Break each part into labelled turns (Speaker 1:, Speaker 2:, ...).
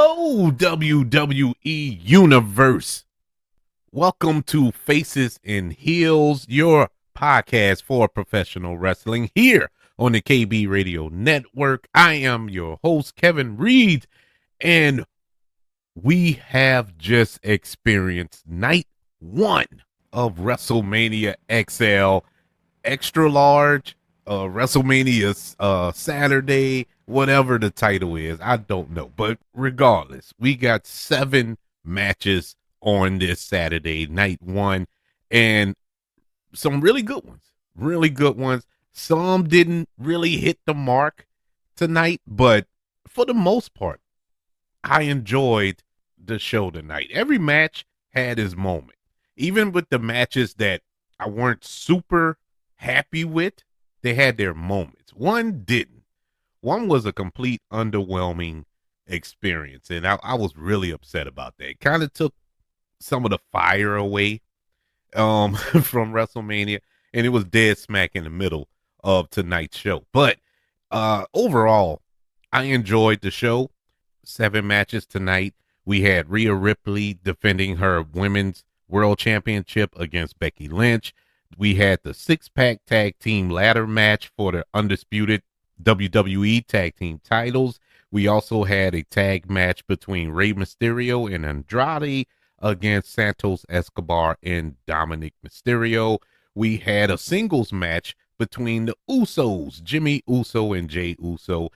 Speaker 1: Hello, WWE Universe. Welcome to Faces and Heels, your podcast for professional wrestling here on the KB Radio Network. I am your host, Kevin Reed, and we have just experienced night one of WrestleMania XL, extra large, WrestleMania Saturday, whatever the title is. I don't know. But regardless, we got 7 matches on this Saturday, night one, and some really good ones. Really good ones. Some didn't really hit the mark tonight, but for the most part, I enjoyed the show tonight. Every match had its moment. Even with the matches that I weren't super happy with, they had their moments. One didn't. One was a complete underwhelming experience, and I was really upset about that. It kind of took some of the fire away from WrestleMania, and it was dead smack in the middle of tonight's show. But overall, I enjoyed the show. 7 matches tonight. We had Rhea Ripley defending her women's world championship against Becky Lynch. We had the 6-pack tag team ladder match for the undisputed WWE tag team titles. We also had a tag match between Rey Mysterio and Andrade against Santos Escobar and Dominic Mysterio. We had a singles match between the Usos, Jimmy Uso and Jey Uso.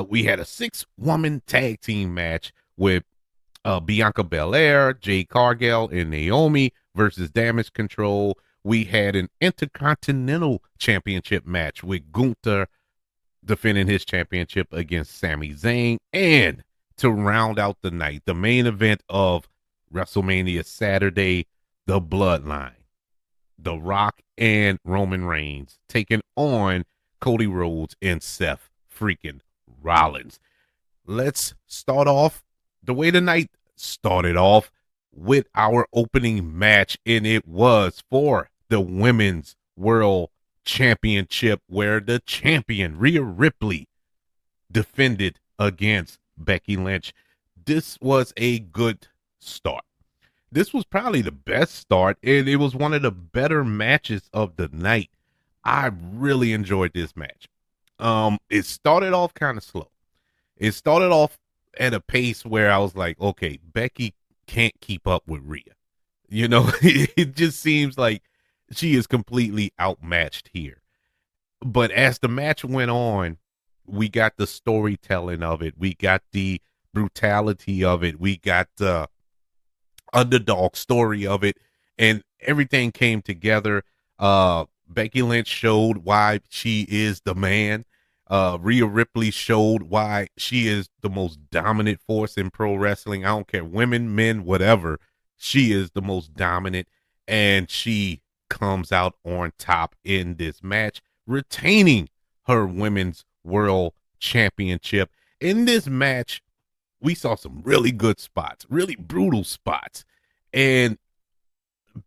Speaker 1: We had a 6-woman tag team match with Bianca Belair, Jade Cargill, and Naomi versus Damage Control. We had an Intercontinental Championship match with Gunther defending his championship against Sami Zayn. And to round out the night, the main event of WrestleMania Saturday, the Bloodline. The Rock and Roman Reigns taking on Cody Rhodes and Seth freaking Rollins. Let's start off the way the night started off with our opening match, and it was for the Women's World Championship, where the champion Rhea Ripley defended against Becky Lynch. This was a good start. This was probably the best start, and it was one of the better matches of the night. I really enjoyed this match. It started off kind of slow. It started off at a pace where I was like, okay, Becky can't keep up with Rhea. You know, it just seems like she is completely outmatched here. But as the match went on, we got the storytelling of it. We got the brutality of it. We got the underdog story of it, and everything came together. Becky Lynch showed why she is the man. Rhea Ripley showed why she is the most dominant force in pro wrestling. I don't care, women, men, whatever. She is the most dominant, and she comes out on top in this match, retaining her women's world championship. In this match, we saw some really good spots, really brutal spots, and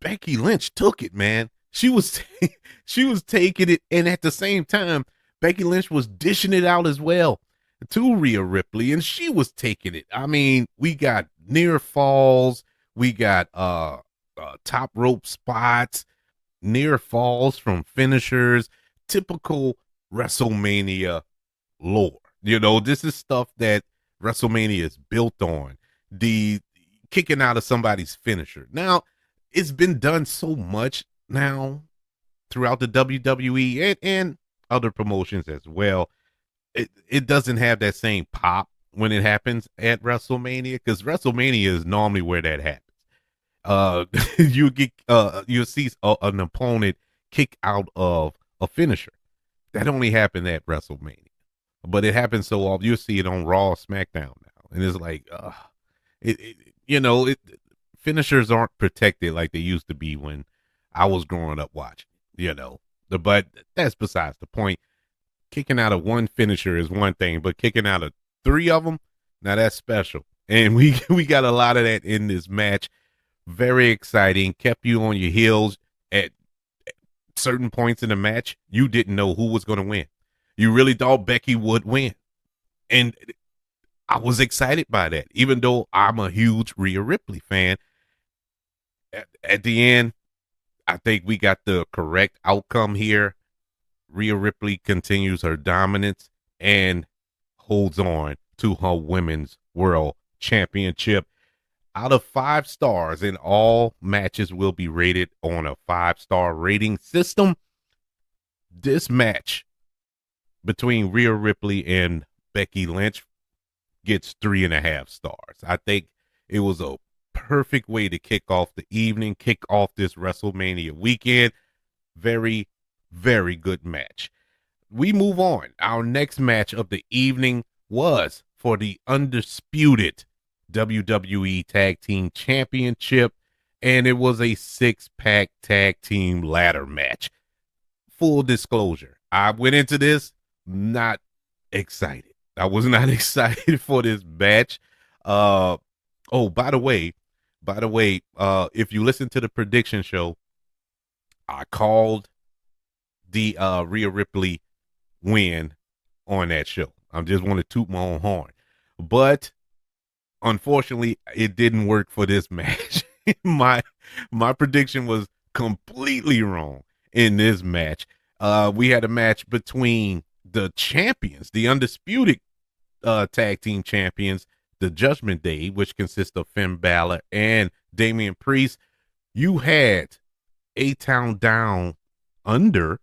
Speaker 1: Becky Lynch took it, man. She was she was taking it, and at the same time, Becky Lynch was dishing it out as well to Rhea Ripley, and she was taking it. I mean, we got near falls, we got top rope spots, near falls from finishers, typical WrestleMania lore. You know, this is stuff that WrestleMania is built on. The kicking out of somebody's finisher. Now, it's been done so much now throughout the WWE and other promotions as well. It doesn't have that same pop when it happens at WrestleMania, because WrestleMania is normally where that happens. You'll see an opponent kick out of a finisher. That only happened at WrestleMania, but it happens so often. You'll see it on Raw, SmackDown now, and it's like, finishers aren't protected like they used to be when I was growing up watching. But that's besides the point. Kicking out of one finisher is one thing, but kicking out of 3 of them, now that's special. And we got a lot of that in this match. Very exciting. Kept you on your heels at certain points in the match. You didn't know who was going to win. You really thought Becky would win. And I was excited by that, even though I'm a huge Rhea Ripley fan. At the end, I think we got the correct outcome here. Rhea Ripley continues her dominance and holds on to her women's world championship. Out of 5 stars, and all matches will be rated on a 5-star rating system, this match between Rhea Ripley and Becky Lynch gets 3.5 stars. I think it was a perfect way to kick off the evening, kick off this WrestleMania weekend. Very, very good match. We move on. Our next match of the evening was for the undisputed WWE Tag Team Championship, and it was a 6-pack tag team ladder match. Full disclosure, I went into this not excited. I was not excited for this match. Oh, if you listen to the prediction show, I called the Rhea Ripley win on that show. I just want to toot my own horn. But unfortunately, it didn't work for this match. my prediction was completely wrong in this match. We had a match between the champions, the undisputed tag team champions, the Judgment Day, which consists of Finn Balor and Damian Priest. You had A-Town Down Under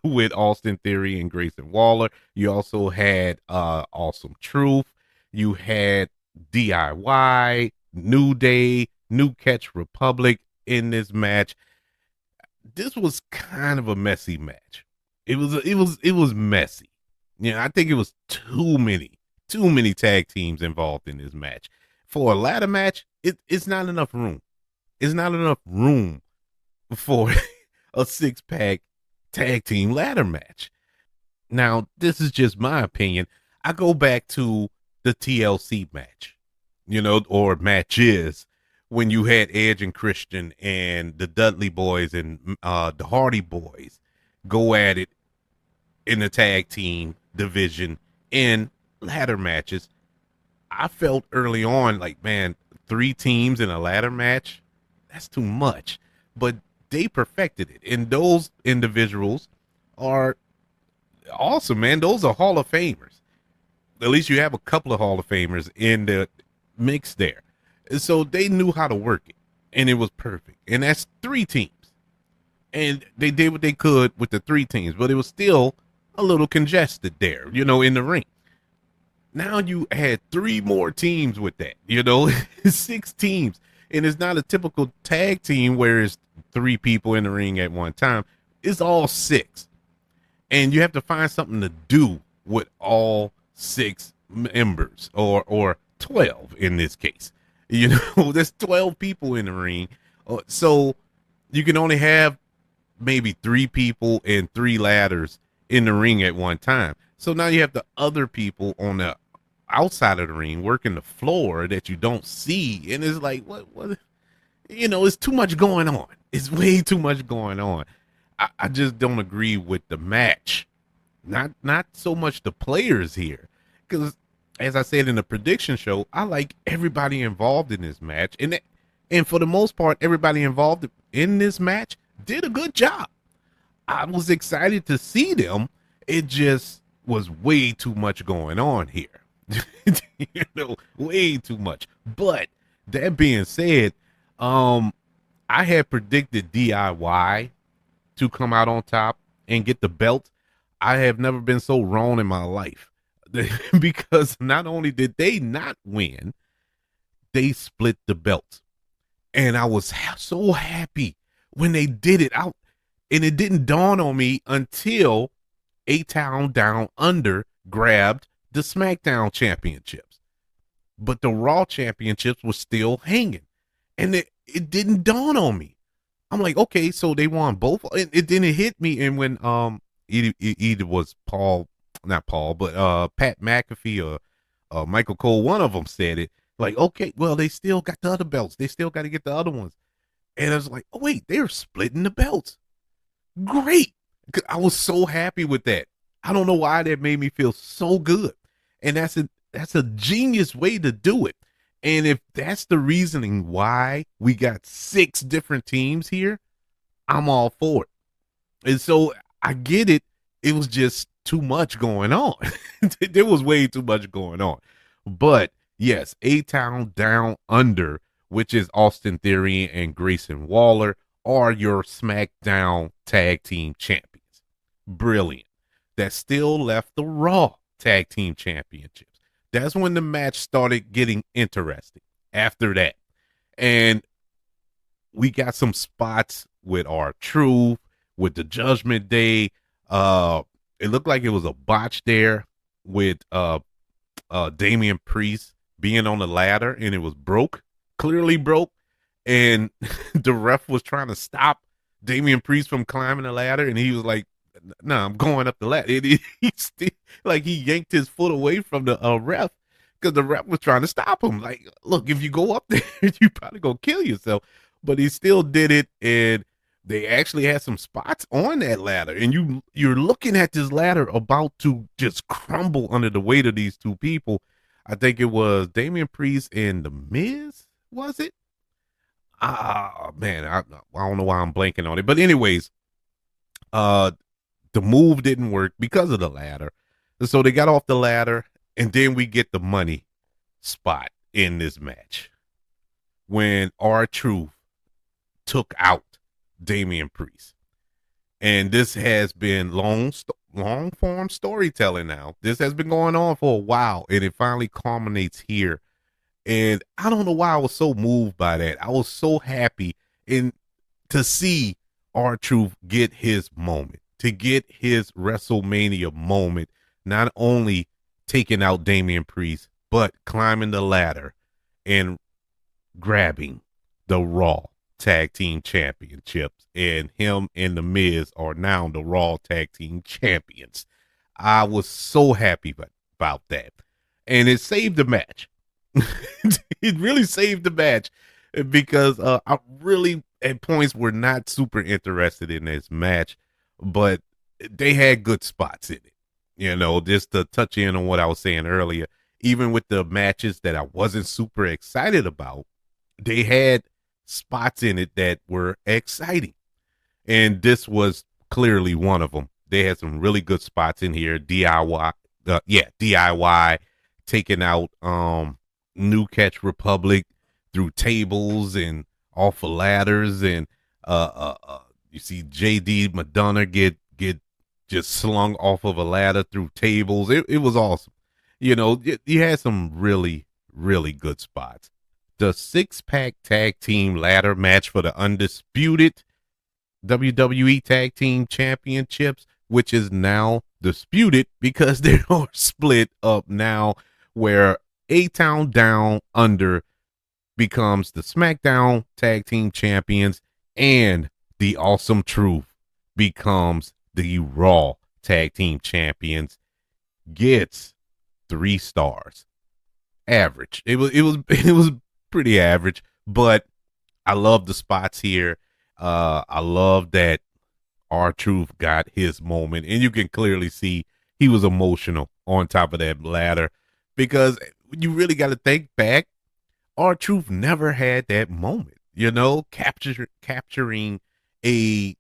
Speaker 1: with Austin Theory and Grayson Waller. You also had Awesome Truth. You had DIY, New Day, New Catch Republic in this match. This was kind of a messy match. It was messy. I think it was too many tag teams involved in this match. For a ladder match, it's not enough room. It's not enough room for a 6-pack tag team ladder match. Now, this is just my opinion. I go back to the TLC match, or matches, when you had Edge and Christian and the Dudley Boys and the Hardy Boys go at it in the tag team division in ladder matches. I felt early on like, man, 3 teams in a ladder match, that's too much. But they perfected it. And those individuals are awesome, man. Those are Hall of Famers. At least you have a couple of Hall of Famers in the mix there. And so they knew how to work it. And it was perfect. And that's 3 teams. And they did what they could with the 3 teams. But it was still a little congested there, in the ring. Now you had 3 more teams with that, 6 teams. And it's not a typical tag team where it's 3 people in the ring at one time. It's all 6. And you have to find something to do with all 6 members, or 12 in this case. There's 12 people in the ring. So you can only have maybe 3 people and 3 ladders in the ring at one time. So now you have the other people on the outside of the ring working the floor that you don't see. And it's like, what, it's too much going on. It's way too much going on. I just don't agree with the match. Not so much the players here. Because as I said in the prediction show, I like everybody involved in this match. And for the most part, everybody involved in this match did a good job. I was excited to see them. It just was way too much going on here. Way too much. But that being said, I had predicted DIY to come out on top and get the belt. I have never been so wrong in my life. Because not only did they not win, they split the belt. And I was so happy when they did it out. And it didn't dawn on me until A-Town Down Under grabbed the SmackDown championships. But the Raw championships were still hanging. And it didn't dawn on me. I'm like, okay, so they won both. It didn't hit me. And when either was not Paul, but Pat McAfee or Michael Cole, one of them said it, like, okay, well, they still got the other belts. They still got to get the other ones. And I was like, oh, wait, they're splitting the belts. Great. I was so happy with that. I don't know why that made me feel so good. And that's That's a genius way to do it. And if that's the reasoning why we got 6 different teams here, I'm all for it. And so I get it. It was just too much going on. There was way too much going on. But yes, A-Town Down Under, which is Austin Theory and Grayson Waller, are your SmackDown Tag Team Champions. Brilliant. That still left the Raw Tag Team Championships. That's when the match started getting interesting after that. And we got some spots with R-Truth, with the Judgment Day. It looked like it was a botch there with Damian Priest being on the ladder, and it was clearly broke. And the ref was trying to stop Damian Priest from climbing the ladder, and he was like, "No, I'm going up the ladder." He yanked his foot away from the ref because the ref was trying to stop him. Like, look, if you go up there, you probably gonna kill yourself. But he still did it, and they actually had some spots on that ladder, and you're looking at this ladder about to just crumble under the weight of these two people. I think it was Damian Priest and The Miz, was it? Ah, man, I don't know why I'm blanking on it. But anyways, uh, the move didn't work because of the ladder. And so they got off the ladder, and then we get the money spot in this match when R-Truth took out Damian Priest. And this has been long form storytelling now. This has been going on for a while, and it finally culminates here. And I don't know why I was so moved by that. I was so happy to see R-Truth get his moment, to get his WrestleMania moment, not only taking out Damian Priest, but climbing the ladder and grabbing the Raw Tag Team Championships, and him and The Miz are now the Raw Tag Team Champions. I was so happy about that. And it saved the match. It really saved the match because I really, at points, were not super interested in this match, but they had good spots in it. You know, just to touch in on what I was saying earlier, even with the matches that I wasn't super excited about, they had spots in it that were exciting. And this was clearly one of them. They had some really good spots in here. DIY taking out New Catch Republic through tables and off of ladders, and you see JD Madonna get just slung off of a ladder through tables. It was awesome. You know, you had some really, really good spots. The 6-pack tag team ladder match for the undisputed WWE Tag Team Championships, which is now disputed because they are split up now, where A-Town Down Under becomes the SmackDown Tag Team Champions, and the Awesome Truth becomes the Raw Tag Team Champions. Gets 3 stars. Average. It was pretty average, but I love the spots here. I love that R-Truth got his moment, and you can clearly see he was emotional on top of that ladder, because you really got to think back. R-Truth never had that moment, you know, capturing a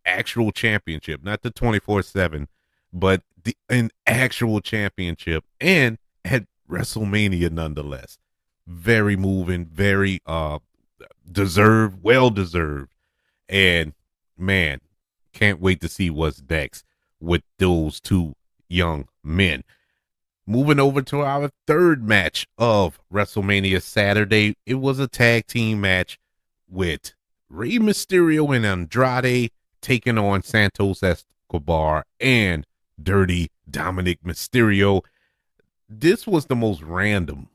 Speaker 1: actual championship, not the 24/7, but an actual championship, and at WrestleMania nonetheless. Very moving, very well deserved. And man, can't wait to see what's next with those two young men. Moving over to our third match of WrestleMania Saturday, it was a tag team match with Rey Mysterio and Andrade taking on Santos Escobar and Dirty Dominic Mysterio. This was the most random.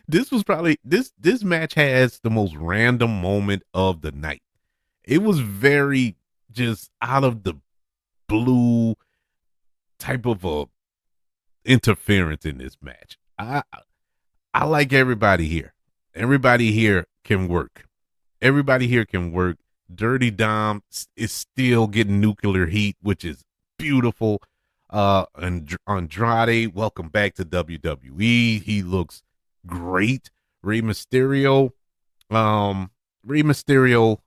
Speaker 1: This match has the most random moment of the night. It was very just out of the blue type of a interference in this match. I like everybody here. Everybody here can work. Everybody here can work. Dirty Dom is still getting nuclear heat, which is beautiful. Andrade, welcome back to WWE. He looks great. Rey Mysterio, um, Rey Mysterio,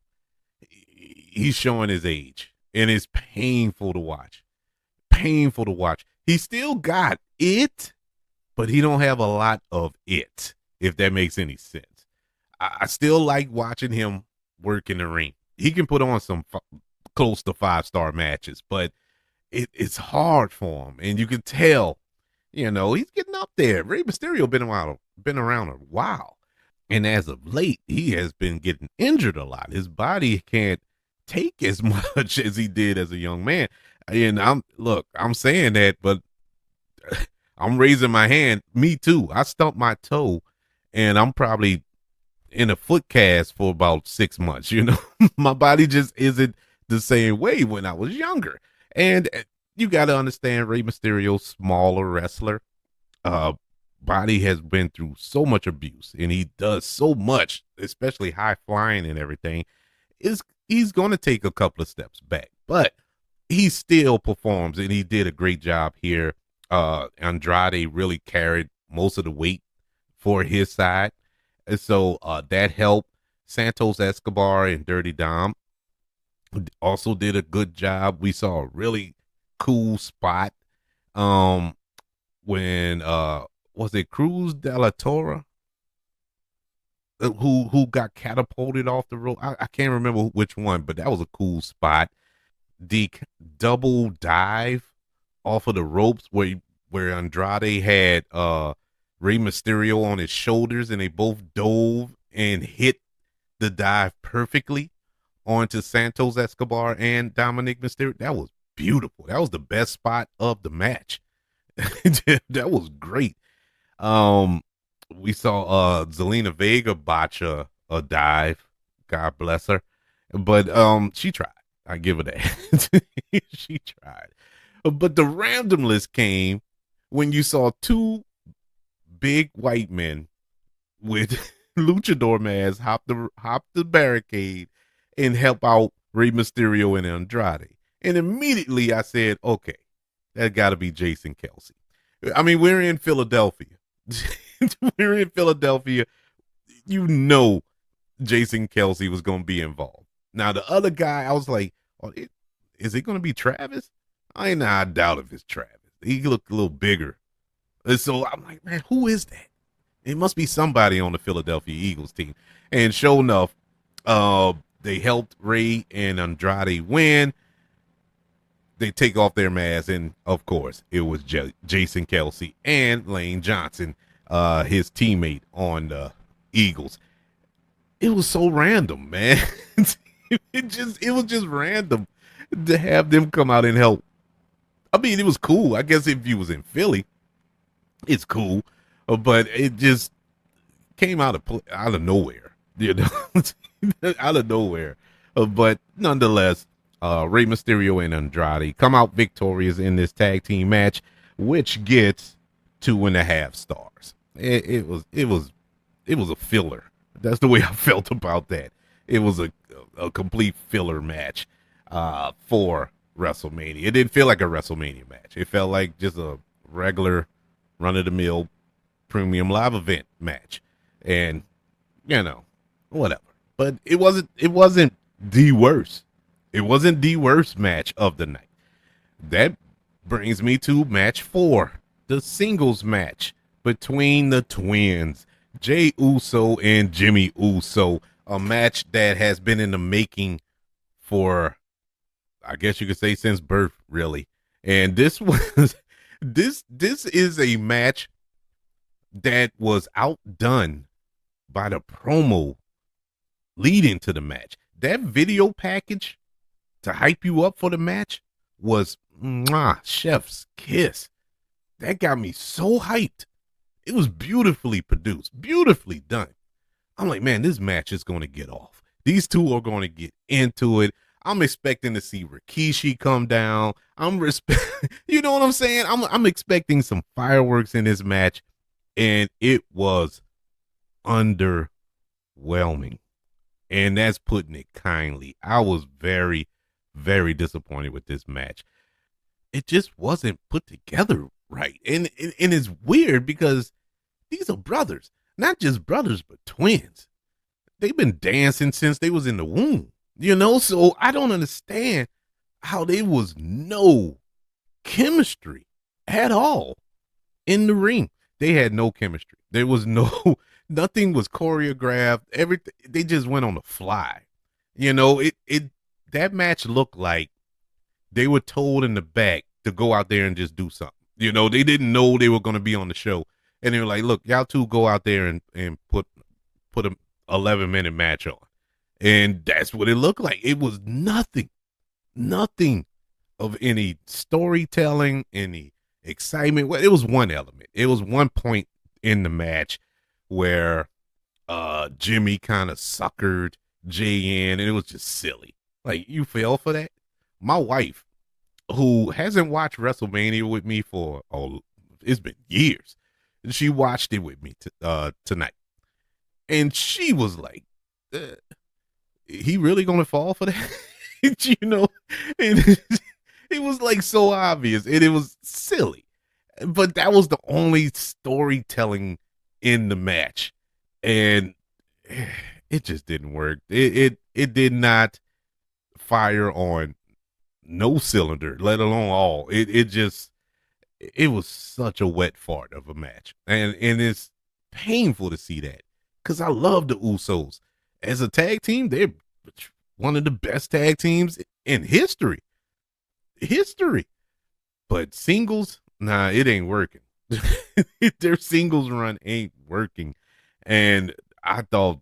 Speaker 1: he's showing his age, and it's painful to watch. Painful to watch. He still got it, but he don't have a lot of it, if that makes any sense. I still like watching him work in the ring. He can put on some close to 5-star matches, but it's hard for him, and you can tell, he's getting up there. Rey Mysterio been around a while, and as of late, he has been getting injured a lot. His body can't take as much as he did as a young man. And I'm saying that, but I'm raising my hand. Me too. I stumped my toe, and I'm probably in a foot cast for about 6 months. My body just isn't the same way when I was younger. And you got to understand, Rey Mysterio, smaller wrestler, body has been through so much abuse, and he does so much, especially high flying and everything. He's going to take a couple of steps back, but he still performs, and he did a great job here. Andrade really carried most of the weight for his side, and so that helped. Santos Escobar and Dirty Dom also did a good job. We saw a really cool spot when was it Cruz de la Torre who got catapulted off the rope. I can't remember which one, but that was a cool spot. The double dive off of the ropes where Andrade had Rey Mysterio on his shoulders, and they both dove and hit the dive perfectly onto Santos Escobar and Dominic Mysterio. That was beautiful. That was the best spot of the match. That was great. We saw Zelina Vega botch a dive. God bless her. But she tried. I give her that. She tried. But the randomness came when you saw two big white men with luchador masks hop the barricade and help out Rey Mysterio and Andrade. And immediately I said, okay, that got to be Jason Kelsey. I mean, we're in Philadelphia. We're in Philadelphia. Jason Kelsey was going to be involved. Now, the other guy, I was like, is it going to be Travis? I doubt if it's Travis. He looked a little bigger. And so I'm like, man, who is that? It must be somebody on the Philadelphia Eagles team. And sure enough, they helped Rey and Andrade win. They take off their masks, and of course, it was Jason Kelsey and Lane Johnson, his teammate on the Eagles. It was so random, man. it was just random to have them come out and help. I mean, it was cool. I guess if you was in Philly, it's cool, but it just came out of nowhere, out of nowhere. But nonetheless, Rey Mysterio and Andrade come out victorious in this tag team match, which gets 2.5 stars. It was a filler. That's the way I felt about that. It was a complete filler match for WrestleMania. It didn't feel like a WrestleMania match. It felt like just a regular run-of-the-mill premium live event match. And, whatever. But it wasn't the worst. It wasn't the worst match of the night. That brings me to match 4, the singles match between the twins, Jey Uso and Jimmy Uso, a match that has been in the making for, I guess you could say, since birth, really. And this was this is a match that was outdone by the promo leading to the match. That video package to hype you up for the match was chef's kiss. That got me so hyped. It was beautifully produced, beautifully done. I'm like, man, this match is going to get off. These two are going to get into it. I'm expecting to see Rikishi come down. You know what I'm saying? I'm expecting some fireworks in this match, and it was underwhelming. And that's putting it kindly. I was very, very disappointed with this match. it just wasn't put together right. And it's weird because these are brothers, not just brothers, but twins. They've been dancing since they was in the womb, so I don't understand how there was no chemistry at all in the ring. They had no chemistry. There was no nothing was choreographed. Everything they just went on the fly. It that match looked like they were told in the back to go out there and just do something. They didn't know they were going to be on the show, and they were like, "Look, y'all two go out there and put a 11-minute match on," and that's what it looked like. It was nothing of any storytelling, any excitement. Well, it was one element. It was one point in the match where Jimmy kind of suckered Jay in, and it was just silly. Like, you fell for that? My wife, who hasn't watched WrestleMania with me for it's been years, she watched it with me tonight, and she was like, "He really gonna fall for that?" And it was like so obvious, and it was silly, but that was the only storytelling in the match, and it just didn't work. It did not fire on no cylinder, let alone all. It was such a wet fart of a match, and it's painful to see that because I love the Usos as a tag team. They're one of the best tag teams in history. But singles, nah, it ain't working. Their singles run ain't working, and I thought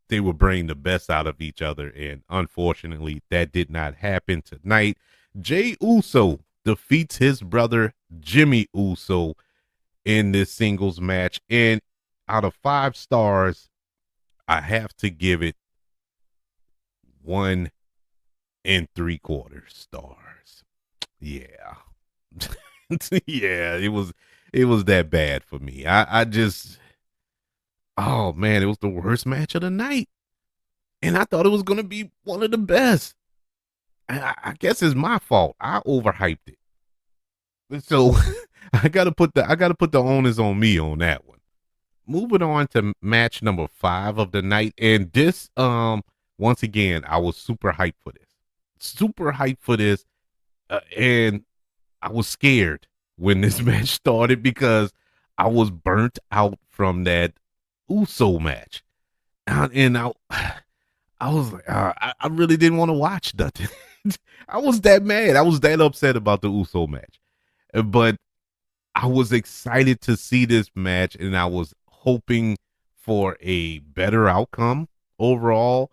Speaker 1: they would bring the best out of each other, and unfortunately, that did not happen tonight. Jay Uso defeats his brother Jimmy Uso in this singles match, and out of 5 stars, I have to give it 1 3/4 stars. Yeah. Yeah, it was that bad for me. I just, oh man, it was the worst match of the night, and I thought it was gonna be one of the best. I guess it's my fault. I overhyped it, so I gotta put the onus on me on that one. Moving on to match number 5 of the night, and this once again I was super hyped for this, and I was scared when this match started because I was burnt out from that Uso match. And I was like, I really didn't want to watch nothing. I was that mad. I was that upset about the Uso match. But I was excited to see this match, and I was hoping for a better outcome overall.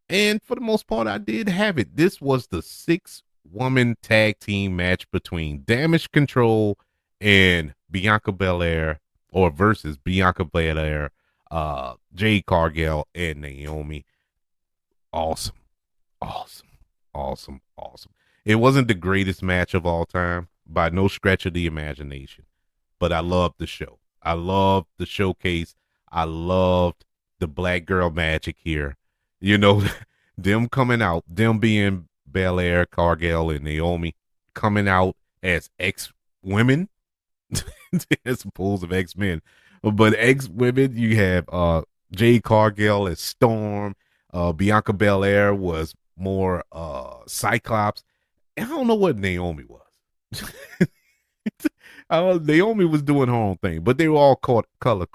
Speaker 1: And for the most part, I did have it. This was the 6-woman tag team match between Damage Control and Bianca Belair, or versus Bianca Belair, Jade Cargill, and Naomi. Awesome. It wasn't the greatest match of all time by no stretch of the imagination, but I loved the show. I loved the showcase. I loved the black girl magic here. Them coming out, them being Belair, Cargill, and Naomi coming out as ex-women as opposed to ex-men. But ex-women, you have Jade Cargill as Storm. Bianca Belair was more Cyclops. And I don't know what Naomi was. Naomi was doing her own thing, but they were all color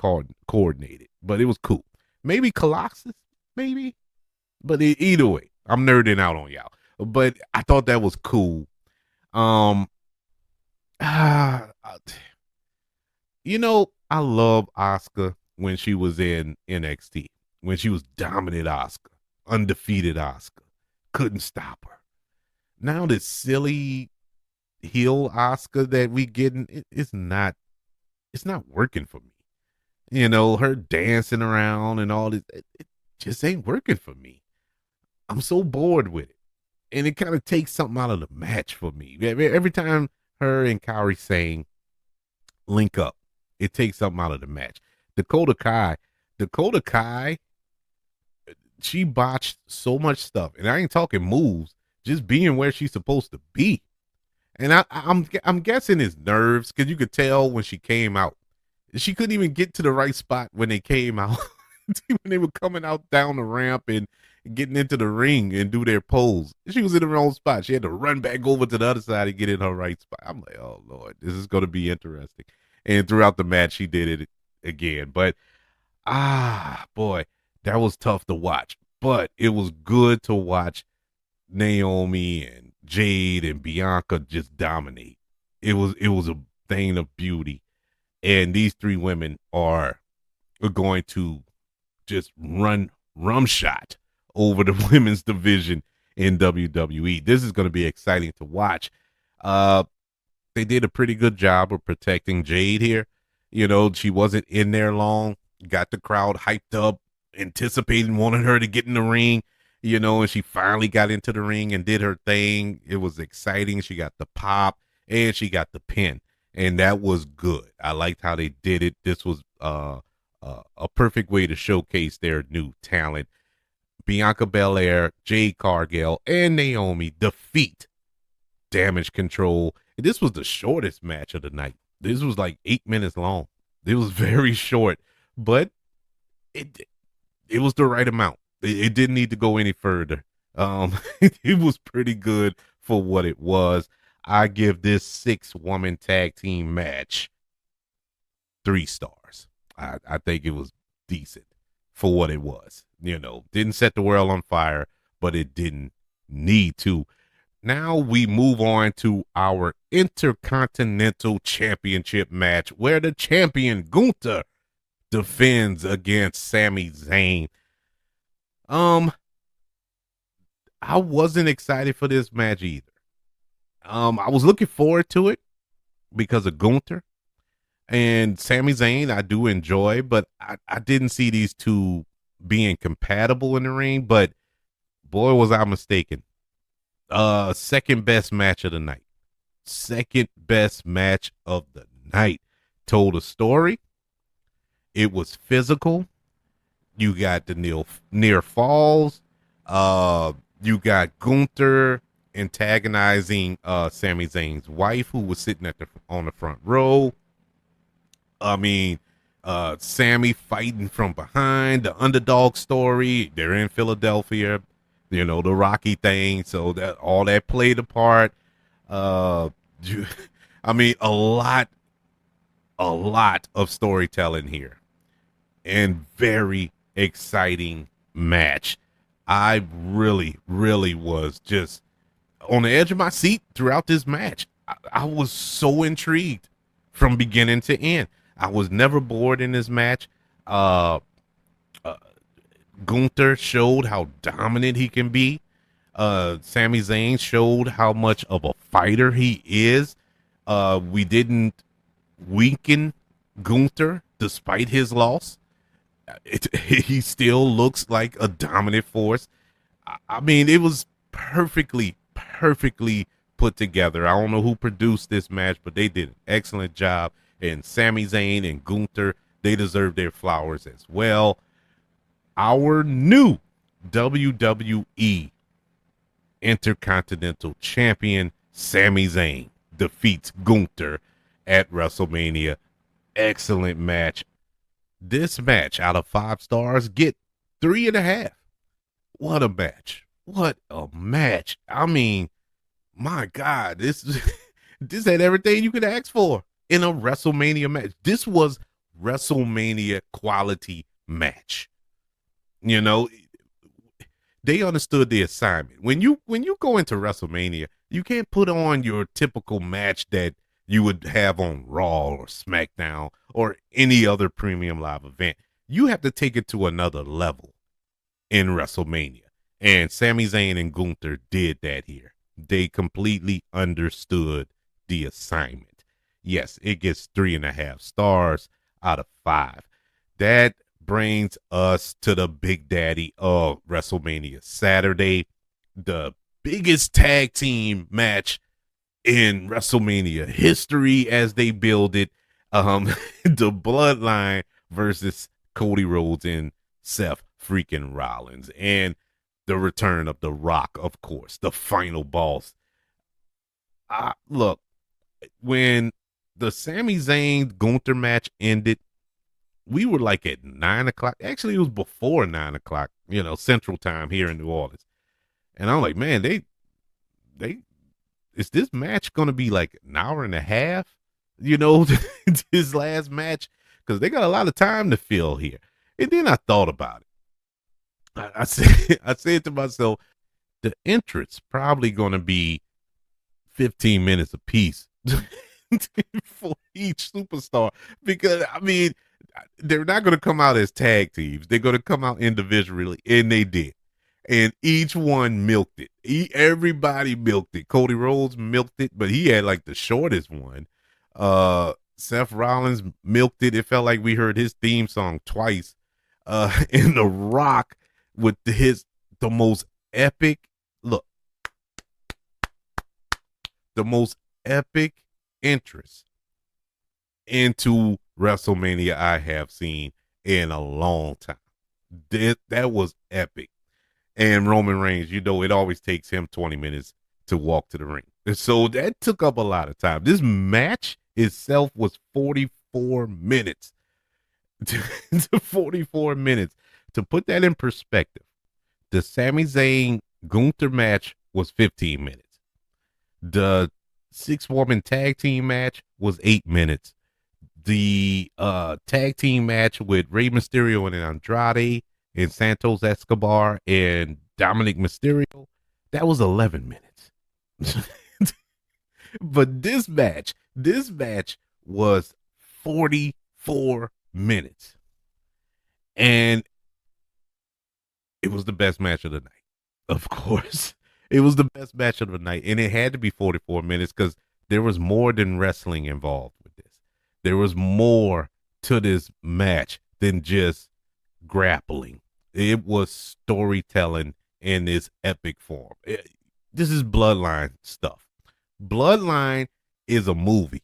Speaker 1: coordinated. But it was cool. Maybe Colossus, maybe. But either way, I'm nerding out on y'all. But I thought that was cool. I love Asuka when she was in NXT, when she was dominant Asuka, undefeated Asuka, couldn't stop her. Now this silly heel Asuka that we getting, it's not working for me. Her dancing around and all this, it just ain't working for me. I'm so bored with it. And it kind of takes something out of the match for me. Every time her and Kairi Sane link up, it takes something out of the match. Dakota Kai, she botched so much stuff. And I ain't talking moves, just being where she's supposed to be. And I'm guessing his nerves, because you could tell when she came out, she couldn't even get to the right spot when they came out. When they were coming out down the ramp and getting into the ring and do their pose, she was in the wrong spot. She had to run back over to the other side and get in her right spot. I'm like, oh Lord, this is going to be interesting. And throughout the match, she did it again. But boy, that was tough to watch. But it was good to watch Naomi and Jade and Bianca just dominate. It was a thing of beauty. And these three women are going to just run rumshot over the women's division in WWE. This is going to be exciting to watch. Uh, they did a pretty good job of protecting Jade here. You know, she wasn't in there long, got the crowd hyped up, anticipating wanting her to get in the ring, you know, and she finally got into the ring and did her thing. It was exciting. She got the pop and she got the pin, and that was good. I liked how they did it. This was a perfect way to showcase their new talent. Bianca Belair, Jade Cargill, and Naomi defeat Damage Control. And this was the shortest match of the night. This was like 8 minutes long. It was very short, but it it was the right amount. It didn't need to go any further. It was pretty good for what it was. I give this 6-woman tag team match 3 stars. I think it was decent for what it was. You know, didn't set the world on fire, but it didn't need to. Now we move on to our Intercontinental Championship match, where the champion Gunther defends against Sami Zayn. I wasn't excited for this match either. I was looking forward to it because of Gunther and Sami Zayn. I do enjoy, but I didn't see these two being compatible in the ring. But boy, was I mistaken. Second best match of the night. Second best match of the night. Told a story. It was physical. You got the near falls. You got Gunther antagonizing Sami Zayn's wife, who was sitting on the front row. I mean, Sami fighting from behind, the underdog story. They're in Philadelphia, you know, the Rocky thing. So that all that played a part. I mean, a lot of storytelling here, and very exciting match. I really, really was just on the edge of my seat throughout this match. I was so intrigued from beginning to end. I was never bored in this match. Gunther showed how dominant he can be. Sami Zayn showed how much of a fighter he is. We didn't weaken Gunther despite his loss. He still looks like a dominant force. I mean, it was perfectly put together. I don't know who produced this match, but they did an excellent job. And Sami Zayn and Gunther, they deserve their flowers as well. Our new WWE Intercontinental Champion Sami Zayn defeats Gunther at WrestleMania. Excellent match. This match, out of 5 stars, get 3.5. What a match. What a match. I mean, my God, this this had everything you could ask for in a WrestleMania match. This was WrestleMania quality match. You know, they understood the assignment. When you go into WrestleMania, you can't put on your typical match that you would have on Raw or SmackDown or any other premium live event. You have to take it to another level in WrestleMania. And Sami Zayn and Gunther did that here. They completely understood the assignment. Yes, it gets 3.5 stars out of 5. That brings us to the big daddy of WrestleMania Saturday, the biggest tag team match in WrestleMania history as they build it. The Bloodline versus Cody Rhodes and Seth freaking Rollins, and the return of The Rock, of course, the final boss. Look, when the Sami Zayn Gunther match ended, we were like at 9 o'clock. Actually, it was before 9 o'clock, Central Time here in New Orleans. And I'm like, man, they is this match going to be like an hour and a half? His last match, because they got a lot of time to fill here. And then I thought about it. I said, I said to myself, the entrance probably going to be 15 minutes apiece for each superstar, because I mean, they're not going to come out as tag teams. They're going to come out individually, and they did. And each one milked it. Everybody milked it. Cody Rhodes milked it, but he had like the shortest one. Seth Rollins milked it. It felt like we heard his theme song twice. And The Rock with the most epic look, the most epic entrance into WrestleMania I have seen in a long time. That was epic. And Roman Reigns, it always takes him 20 minutes to walk to the ring. And so that took up a lot of time. This match itself was 44 minutes. 44 minutes. To put that in perspective, the Sami Zayn Gunther match was 15 minutes. The 6-woman tag team match was 8 minutes. The tag team match with Rey Mysterio and Andrade and Santos Escobar and Dominic Mysterio, that was 11 minutes. But this match was 44 minutes. And it was the best match of the night. Of course. It was the best match of the night. And it had to be 44 minutes because there was more than wrestling involved with this. There was more to this match than just grappling. It was storytelling in this epic form. This is Bloodline stuff. Bloodline is a movie.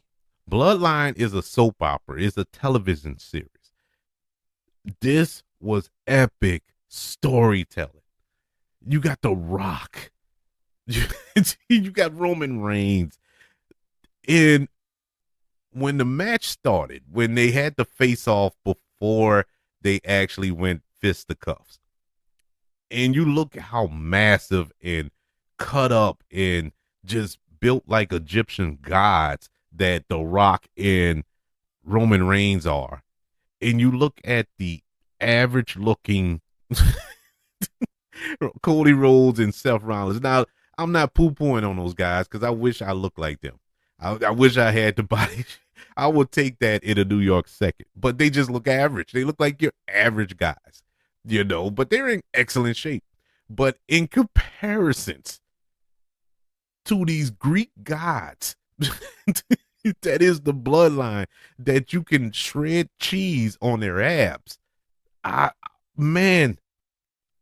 Speaker 1: Bloodline is a soap opera. It's a television series. This was epic storytelling. You got The Rock. You got Roman Reigns. And when the match started, when they had the face off before they actually went fisticuffs, and you look at how massive and cut up and just built like Egyptian gods that The Rock and Roman Reigns are, and you look at the average looking Cody Rhodes and Seth Rollins. Now, I'm not poo-pooing on those guys because I wish I looked like them. I wish I had the body. I would take that in a New York second. But they just look average. They look like your average guys, but they're in excellent shape. But in comparisons to these Greek gods, that is the bloodline, that you can shred cheese on their abs. Man,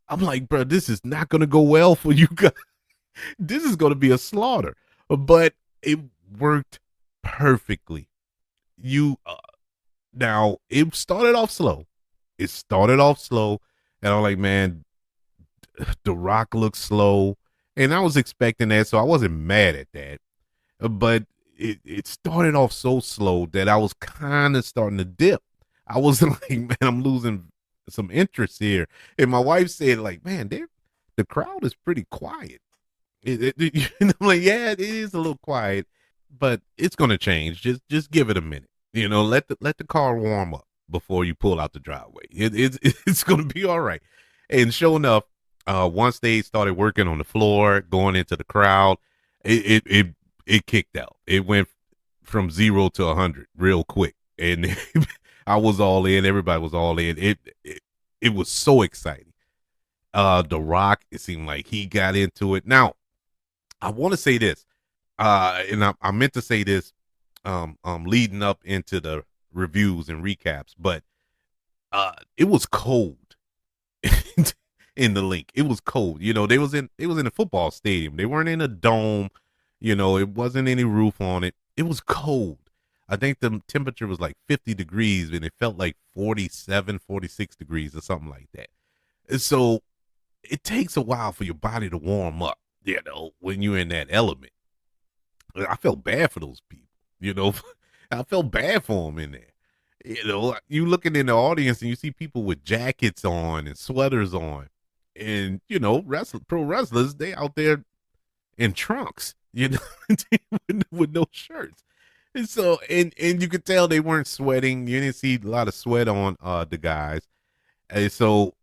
Speaker 1: I'm like, bro, this is not going to go well for you guys. This is going to be a slaughter. But it worked perfectly. Now, it started off slow. And I'm like, man, The Rock looks slow. And I was expecting that, so I wasn't mad at that. But it started off so slow that I was kind of starting to dip. I was like, man, I'm losing some interest here. And my wife said, like, man, the crowd is pretty quiet. I'm like, yeah, it is a little quiet, but it's gonna change. Just give it a minute. Let the car warm up before you pull out the driveway. It's gonna be all right. And sure enough, once they started working on the floor, going into the crowd, it kicked out. It went from 0 to 100 real quick, and I was all in. Everybody was all in. It was so exciting. The Rock, it seemed like he got into it. Now, I want to say this, and I meant to say this, leading up into the reviews and recaps, but it was cold in the link. It was cold. They was in a football stadium. They weren't in a dome. It wasn't any roof on it. It was cold. I think the temperature was like 50 degrees, and it felt like 47, 46 degrees or something like that. And so it takes a while for your body to warm up, when you're in that element. I felt bad for those people, you know. I felt bad for them in there. You know, you looking in the audience and you see people with jackets on and sweaters on, and you know, pro wrestlers, they out there in trunks, you know, with no shirts. And so, and you could tell they weren't sweating. You didn't see a lot of sweat on the guys. And so,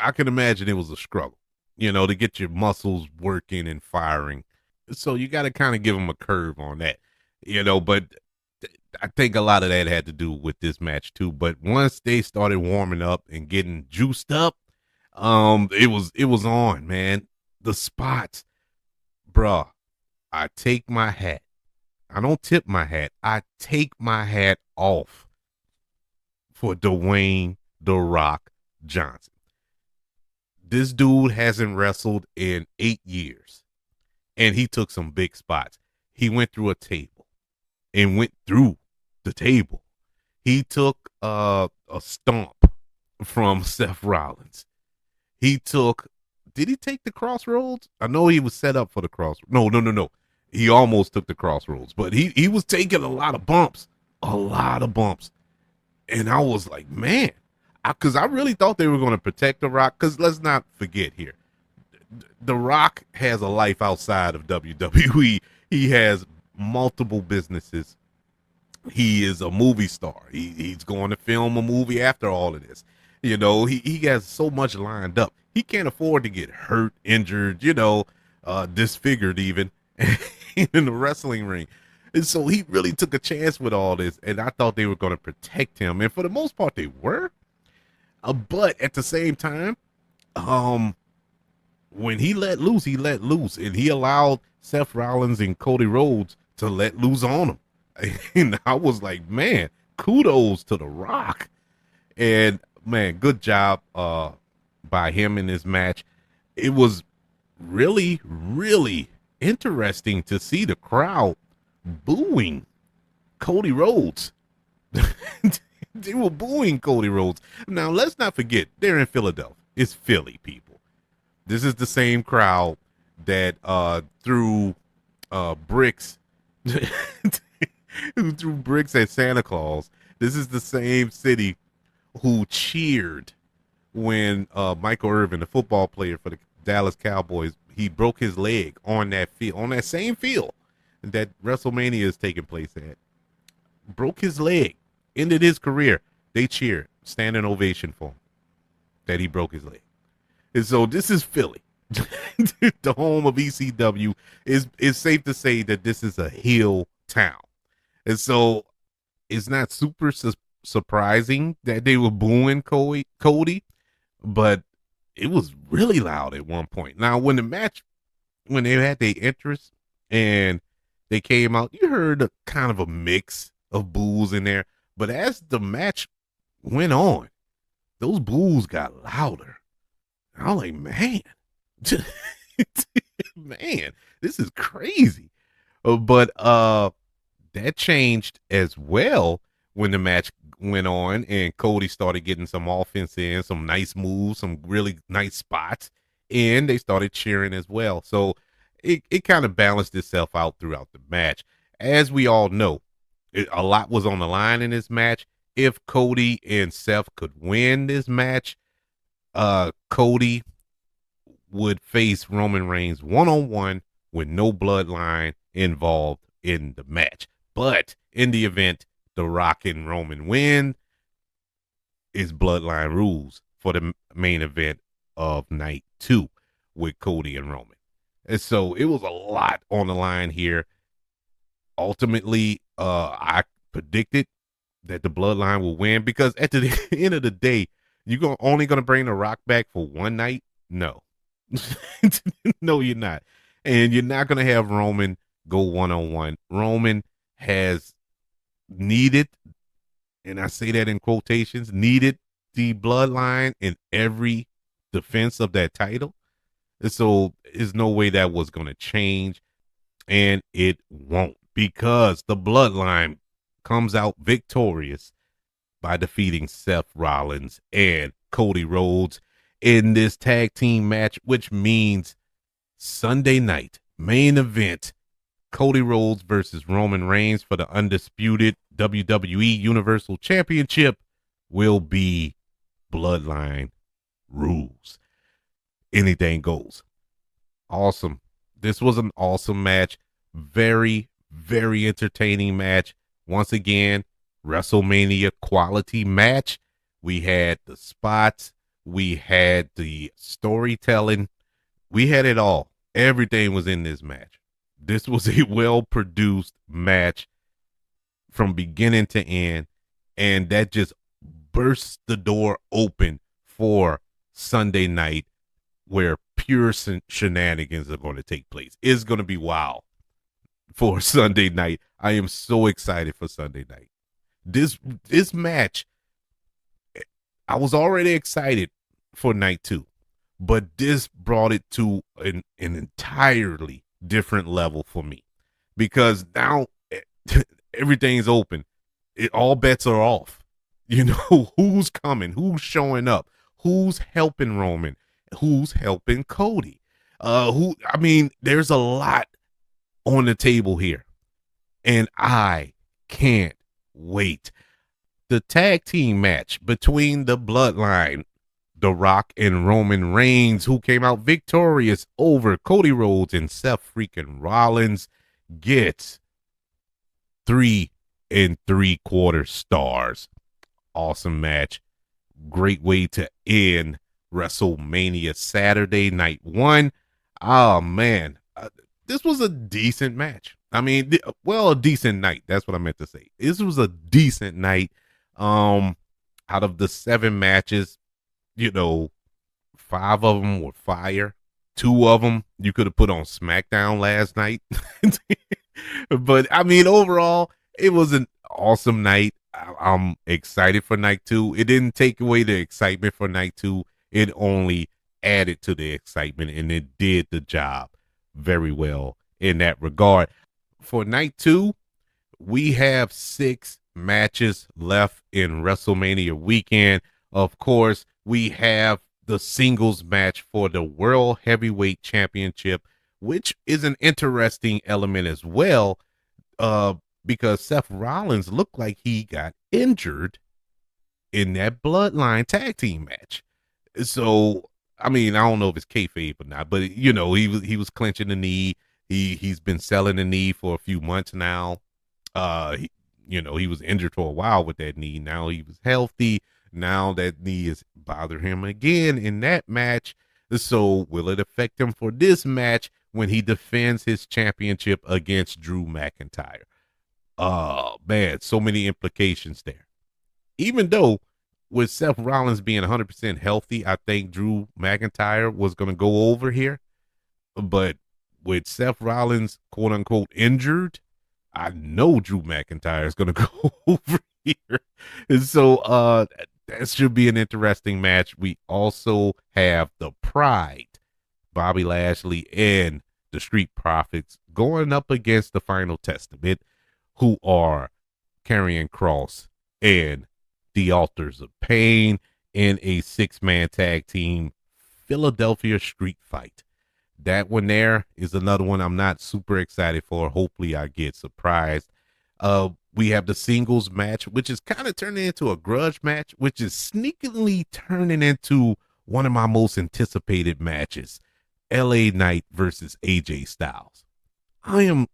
Speaker 1: I can imagine it was a struggle, you know, to get your muscles working and firing. So you got to kind of give them a curve on that, you know. But I think a lot of that had to do with this match too. But once they started warming up and getting juiced up, it was on, man. The spots, bruh. I take my hat. I don't tip my hat. I take my hat off for Dwayne The Rock Johnson. This dude hasn't wrestled in 8 years, and he took some big spots. He went through a table and went through the table. He took a stomp from Seth Rollins. He took. Did he take the crossroads? I know he was set up for the crossroads. No. He almost took the crossroads, but he was taking a lot of bumps, and I was like, man, because I really thought they were going to protect The Rock. Because let's not forget here, The Rock has a life outside of WWE. He has multiple businesses. He is a movie star. He's going to film a movie after all of this. You know, he has so much lined up. He can't afford to get hurt, injured, you know, disfigured even in the wrestling ring. And so he really took a chance with all this. And I thought they were going to protect him. And for the most part, they were. But at the same time, when he let loose, and he allowed Seth Rollins and Cody Rhodes to let loose on him. And I was like, man, kudos to The Rock. And man, good job by him in this match. It was really, really interesting to see the crowd booing Cody Rhodes. They were booing Cody Rhodes. Now, let's not forget, they're in Philadelphia. It's Philly, people. This is the same crowd that threw bricks who threw bricks at Santa Claus. This is the same city who cheered when Michael Irvin, the football player for the Dallas Cowboys, he broke his leg on that field, on that same field that WrestleMania is taking place at. Broke his leg, ended his career. They cheered, standing ovation for him that he broke his leg. And so this is Philly, the home of ECW. It's safe to say that this is a heel town. And so it's not super surprising that they were booing Cody, but it was really loud at one point. Now, when they had their entrance and they came out, you heard a kind of a mix of boos in there. But as the match went on, those boos got louder. I was like, man, man, this is crazy. But that changed as well when the match went on and Cody started getting some offense in, some nice moves, some really nice spots, and they started cheering as well. So it kind of balanced itself out throughout the match. As we all know, a lot was on the line in this match. If Cody and Seth could win this match, Cody would face Roman Reigns one-on-one with no bloodline involved in the match. But in the event The Rock and Roman win, is bloodline rules for the main event of night 2 with Cody and Roman. And so it was a lot on the line here. Ultimately, I predicted that the bloodline will win because at the end of the day, you're only going to bring The Rock back for one night? No. No, you're not. And you're not going to have Roman go one-on-one. Roman has needed, and I say that in quotations, needed the bloodline in every defense of that title. And so there's no way that was going to change, and it won't, because the bloodline comes out victorious by defeating Seth Rollins and Cody Rhodes in this tag team match, which means Sunday night main event Cody Rhodes versus Roman Reigns for the undisputed WWE Universal Championship will be Bloodline rules. Anything goes. Awesome. This was an awesome match. Very, very entertaining match. Once again, WrestleMania quality match. We had the spots. We had the storytelling. We had it all. Everything was in this match. This was a well produced match from beginning to end. And that just bursts the door open for Sunday night, where pure shenanigans are going to take place. It's going to be wild for Sunday night. I am so excited for Sunday night. This match, I was already excited for night 2, but this brought it to an entirely different level for me, because now everything's open. All bets are off. You know, who's coming, who's showing up, who's helping Roman, who's helping Cody. There's a lot on the table here, and I can't wait. The tag team match between the Bloodline, The Rock and Roman Reigns, who came out victorious over Cody Rhodes and Seth freaking Rollins, gets 3 3/4 stars. Awesome match. Great way to end WrestleMania Saturday night 1. Oh man, this was a decent match. I mean, a decent night. That's what I meant to say. This was a decent night. Out of the 7 matches, 5 of them were fire. 2 of them you could have put on SmackDown last night. But I mean, overall, it was an awesome night. I'm excited for night 2. It didn't take away the excitement for night 2. It only added to the excitement, and it did the job very well in that regard. For night 2, we have 6 matches left in WrestleMania weekend. Of course, we have the singles match for the World Heavyweight Championship, which is an interesting element as well, because Seth Rollins looked like he got injured in that Bloodline tag team match. So, I mean, I don't know if it's kayfabe or not, but he was clenching the knee. He's been selling the knee for a few months now. He was injured for a while with that knee. Now he was healthy. Now that knee is bothering him again in that match. So will it affect him for this match when he defends his championship against Drew McIntyre? Oh man, so many implications there. Even though with Seth Rollins being 100% healthy, I think Drew McIntyre was going to go over here. But with Seth Rollins, quote unquote, injured, I know Drew McIntyre is going to go over here. And so that should be an interesting match. We also have the Pride, Bobby Lashley and the Street Profits, going up against the Final Testament, who are Karrion Kross and the Authors of Pain in a 6-man tag team Philadelphia street fight. That one there is another one I'm not super excited for. Hopefully I get surprised. We have the singles match, which is kind of turning into a grudge match, which is sneakily turning into one of my most anticipated matches. LA Knight versus AJ Styles. I'm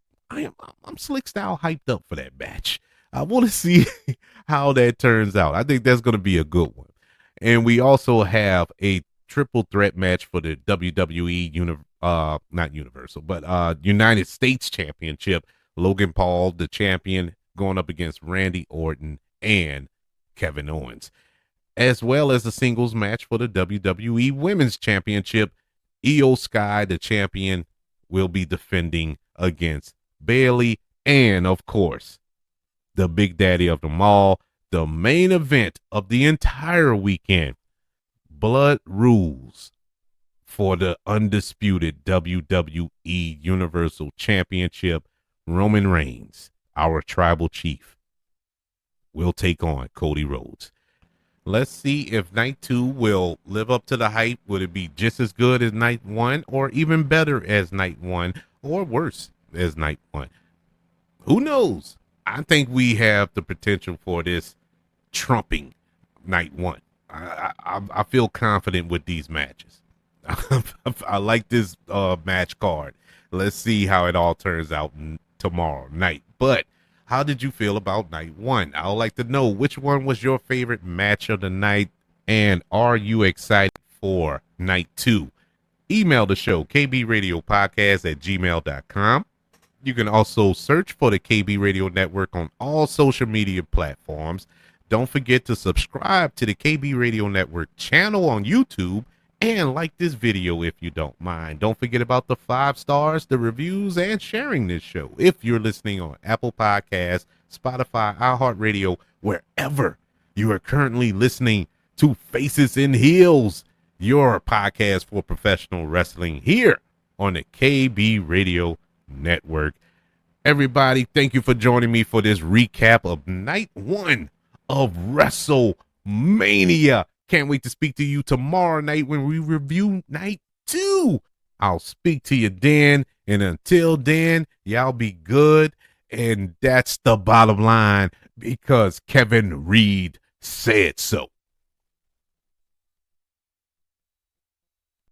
Speaker 1: Slick Style hyped up for that match. I want to see how that turns out. I think that's going to be a good one. And we also have a triple threat match for the WWE not Universal, but United States Championship. Logan Paul, the champion, going up against Randy Orton and Kevin Owens, as well as the singles match for the WWE Women's Championship. Io Sky, the champion, will be defending against Bayley, and of course, the big daddy of them all, the main event of the entire weekend, Blood Rules for the undisputed WWE Universal Championship. Roman Reigns, our tribal chief, will take on Cody Rhodes. Let's see if night 2 will live up to the hype. Would it be just as good as night 1, or even better as night 1, or worse? as night one. Who knows? I think we have the potential for this trumping night one. I feel confident with these matches. I like this match card. Let's see how it all turns out tomorrow night. But how did you feel about night one? I would like to know which one was your favorite match of the night, and are you excited for night two? Email the show, kbradiopodcast@gmail.com. You can also search for the KB Radio Network on all social media platforms. Don't forget to subscribe to the KB Radio Network channel on YouTube and like this video if you don't mind. Don't forget about the 5 stars, the reviews, and sharing this show if you're listening on Apple Podcasts, Spotify, iHeartRadio, wherever you are currently listening to Faces and Heels, your podcast for professional wrestling here on the KB Radio Network. Everybody, thank you for joining me for this recap of night one of WrestleMania. Can't wait to speak to you tomorrow night when we review night two. I'll speak to you then, and until then, y'all be good. And that's the bottom line, because Kevin Reed said so.